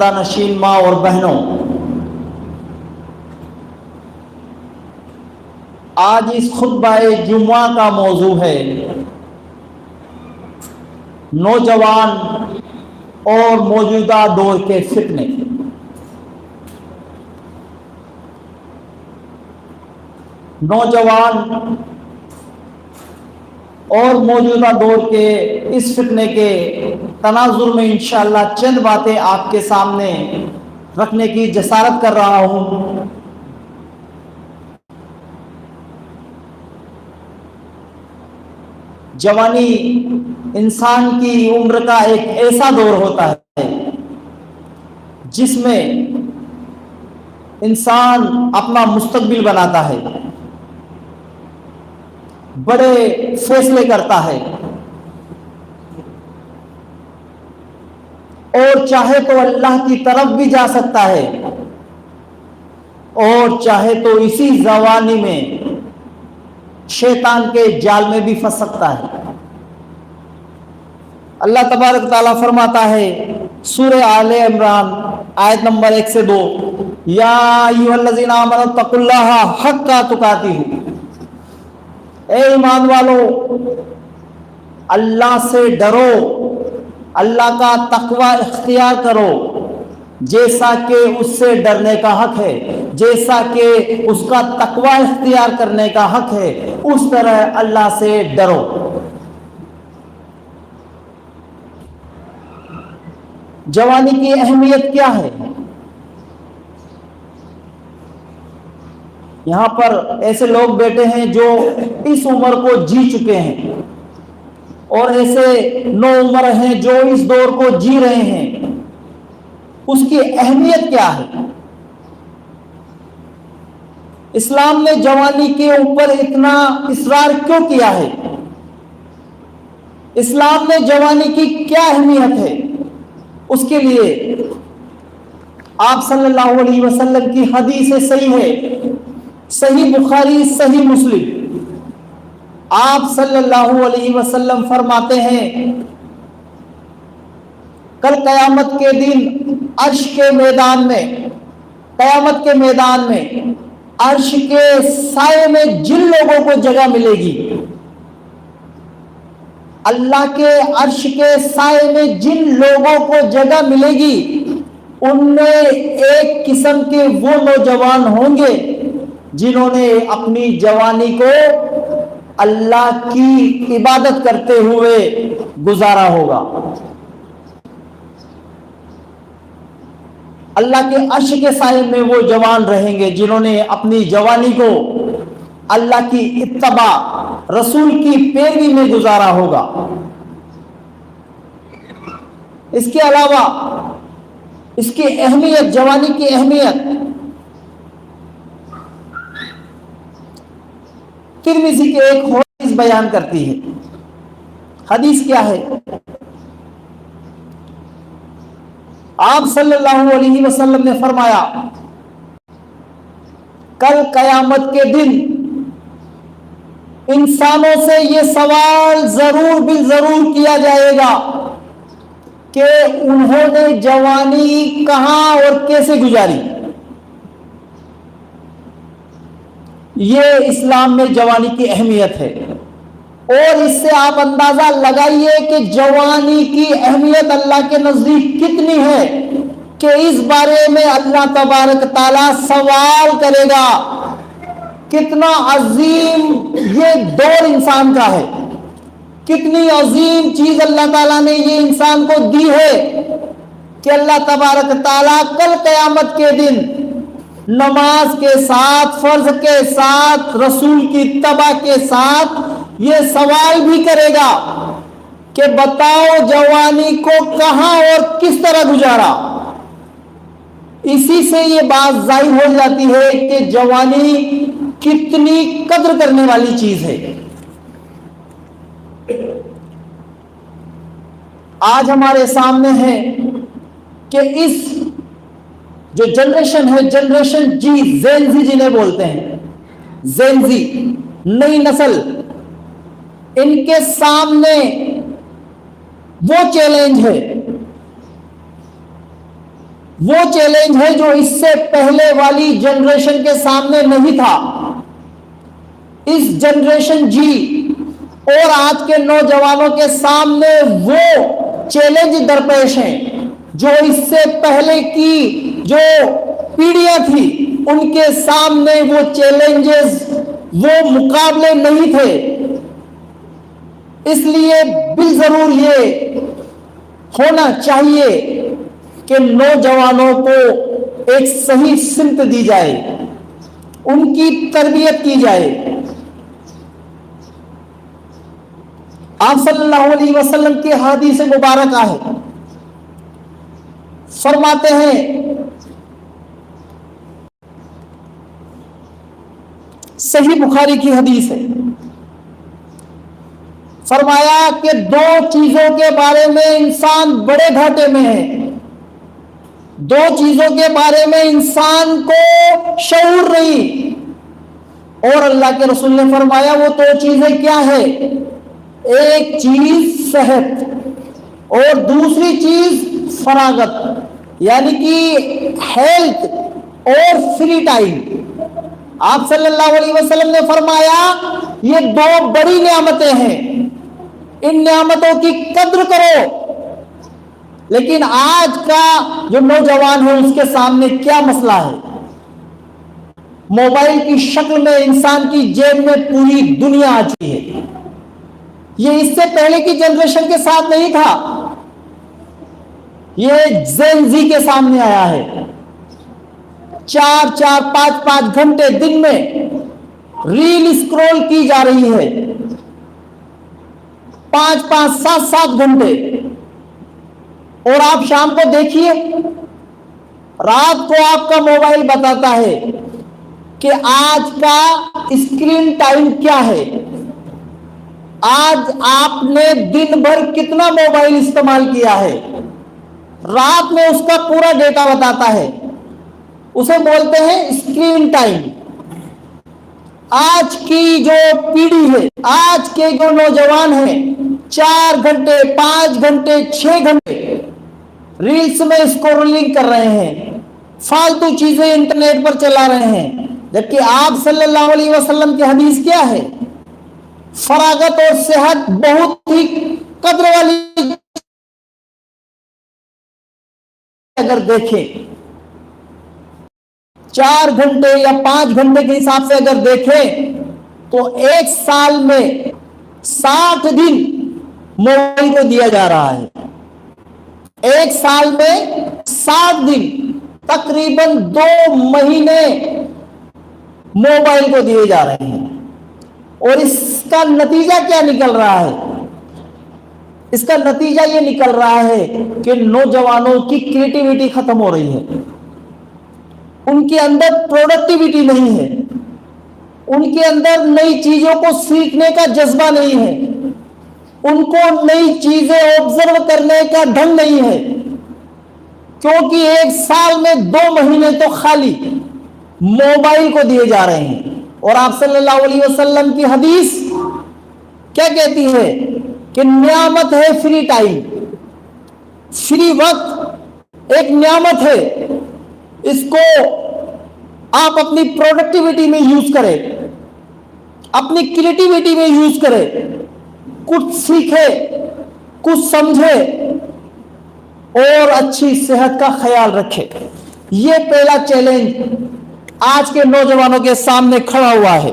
پردہ نشین ماں اور بہنوں، آج اس خطبہ جمعہ کا موضوع ہے نوجوان اور موجودہ دور کے فتنے۔ نوجوان اور موجودہ دور کے اس فتنے کے تناظر میں انشاءاللہ چند باتیں آپ کے سامنے رکھنے کی جسارت کر رہا ہوں۔ جوانی انسان کی عمر کا ایک ایسا دور ہوتا ہے جس میں انسان اپنا مستقبل بناتا ہے، بڑے فیصلے کرتا ہے، اور چاہے تو اللہ کی طرف بھی جا سکتا ہے اور چاہے تو اسی جوانی میں شیطان کے جال میں بھی پھنس سکتا ہے۔ اللہ تبارک تعالیٰ فرماتا ہے سورہ آل عمران آیت نمبر 1 سے 2، یا ایھا الذین آمنوا اتقوا اللہ حق تقاتہ، اے ایمان والو اللہ سے ڈرو، اللہ کا تقوی اختیار کرو، جیسا کہ اس سے ڈرنے کا حق ہے، جیسا کہ اس کا تقوی اختیار کرنے کا حق ہے، اس طرح اللہ سے ڈرو۔ جوانی کی اہمیت کیا ہے؟ یہاں پر ایسے لوگ بیٹھے ہیں جو اس عمر کو جی چکے ہیں، اور ایسے نو عمر ہیں جو اس دور کو جی رہے ہیں۔ اس کی اہمیت کیا ہے؟ اسلام نے جوانی کے اوپر اتنا اصرار کیوں کیا ہے؟ اسلام نے جوانی کی کیا اہمیت ہے؟ اس کے لیے آپ صلی اللہ علیہ وسلم کی حدیث صحیح ہے، صحیح بخاری صحیح مسلم، آپ صلی اللہ علیہ وسلم فرماتے ہیں کل قیامت کے دن عرش کے میدان میں، قیامت کے میدان میں عرش کے سائے میں جن لوگوں کو جگہ ملے گی، اللہ کے عرش کے سائے میں جن لوگوں کو جگہ ملے گی، ان میں ایک قسم کے وہ نوجوان ہوں گے جنہوں نے اپنی جوانی کو اللہ کی عبادت کرتے ہوئے گزارا ہوگا۔ اللہ کے عرش کے سائے میں وہ جوان رہیں گے جنہوں نے اپنی جوانی کو اللہ کی اتباع، رسول کی پیروی میں گزارا ہوگا۔ اس کے علاوہ اس کی اہمیت، جوانی کی اہمیت ترمذی کے ایک حدیث بیان کرتی ہے۔ حدیث کیا ہے؟ آپ صلی اللہ علیہ وسلم نے فرمایا کل قیامت کے دن انسانوں سے یہ سوال ضرور بالضرور کیا جائے گا کہ انہوں نے جوانی کہاں اور کیسے گزاری۔ یہ اسلام میں جوانی کی اہمیت ہے، اور اس سے آپ اندازہ لگائیے کہ جوانی کی اہمیت اللہ کے نزدیک کتنی ہے کہ اس بارے میں اللہ تبارک تعالیٰ سوال کرے گا۔ کتنا عظیم یہ دور انسان کا ہے، کتنی عظیم چیز اللہ تعالیٰ نے یہ انسان کو دی ہے کہ اللہ تبارک تعالیٰ کل قیامت کے دن نماز کے ساتھ، فرض کے ساتھ، رسول کی اتباع کے ساتھ یہ سوال بھی کرے گا کہ بتاؤ جوانی کو کہاں اور کس طرح گزارا۔ اسی سے یہ بات ظاہر ہو جاتی ہے کہ جوانی کتنی قدر کرنے والی چیز ہے۔ آج ہمارے سامنے ہے کہ اس جو جنریشن ہے، جنریشن جی، زین زی جنہیں بولتے ہیں، زین زی، نئی نسل، ان کے سامنے وہ چیلنج ہے وہ چیلنج ہے جو اس سے پہلے والی جنریشن کے سامنے نہیں تھا. اس جنریشن جی اور آج کے نوجوانوں کے سامنے وہ چیلنج درپیش ہیں جو اس سے پہلے کی جو پیڑھیاں تھی ان کے سامنے وہ چیلنجز، وہ مقابلے نہیں تھے. اس لیے بالضرور یہ ہونا چاہیے کہ نوجوانوں کو ایک صحیح سمت دی جائے، ان کی تربیت کی جائے. آپ صلی اللہ علیہ وسلم کی حدیث مبارکہ ہے، فرماتے ہیں صحیح بخاری کی حدیث ہے، فرمایا کہ دو چیزوں کے بارے میں انسان بڑے گھاٹے میں ہے. دو چیزوں کے بارے میں انسان کو شعور نہیں، اور اللہ کے رسول نے فرمایا وہ دو چیزیں کیا ہے؟ ایک چیز صحت اور دوسری چیز فراغت، یعنی کہ ہیلتھ اور فری ٹائم. آپ صلی اللہ علیہ وسلم نے فرمایا یہ دو بڑی نعمتیں ہیں، ان نعمتوں کی قدر کرو. لیکن آج کا جو نوجوان ہے اس کے سامنے کیا مسئلہ ہے؟ موبائل کی شکل میں انسان کی جیب میں پوری دنیا آ چکی ہے. یہ اس سے پہلے کی جنریشن کے ساتھ نہیں تھا، یہ زین زی کے سامنے آیا ہے. 4-4 5-5 گھنٹے دن میں ریل اسکرول کی جا رہی ہے، 5-5 7-7 گھنٹے. اور آپ شام کو دیکھیے، رات کو آپ کا موبائل بتاتا ہے کہ آج کا اسکرین ٹائم کیا ہے، آج آپ نے دن بھر کتنا موبائل استعمال کیا ہے. رات میں اس کا پورا ڈیٹا بتاتا ہے، اسے بولتے ہیں اسکرین ٹائم. آج کی جو پیڑھی ہے، آج کے جو نوجوان ہیں، 4 گھنٹے 5 گھنٹے 6 گھنٹے ریلز میں اسکرولنگ کر رہے ہیں، فالتو چیزیں انٹرنیٹ پر چلا رہے ہیں. جبکہ آپ صلی اللہ علیہ وسلم کی حدیث کیا ہے؟ فراغت اور صحت بہت ہی قدر والی. اگر دیکھیں 4 گھنٹے یا 5 گھنٹے کے حساب سے اگر دیکھیں تو ایک سال میں 60 دن موبائل کو دیا جا رہا ہے. ایک سال میں 60 دن، تقریباً 2 مہینے موبائل کو دیے جا رہے ہیں. اور اس کا نتیجہ کیا نکل رہا ہے؟ اس کا نتیجہ یہ نکل رہا ہے کہ نوجوانوں کی کریٹیوٹی ختم ہو رہی ہے، ان کے اندر پروڈکٹیوٹی نہیں ہے، ان کے اندر نئی چیزوں کو سیکھنے کا جذبہ نہیں ہے، ان کو نئی چیزیں آبزرو کرنے کا ڈھنگ نہیں ہے. کیونکہ ایک سال میں 2 مہینے تو خالی موبائل کو دیے جا رہے ہیں. اور آپ صلی اللہ علیہ وسلم کی حدیث کیا کہتی ہے کہ نعمت ہے فری ٹائم، فری وقت ایک نعمت ہے. اس کو آپ اپنی پروڈکٹیوٹی میں یوز کریں، اپنی کریٹیوٹی میں یوز کریں، کچھ سیکھے، کچھ سمجھے اور اچھی صحت کا خیال رکھے. یہ پہلا چیلنج آج کے نوجوانوں کے سامنے کھڑا ہوا ہے.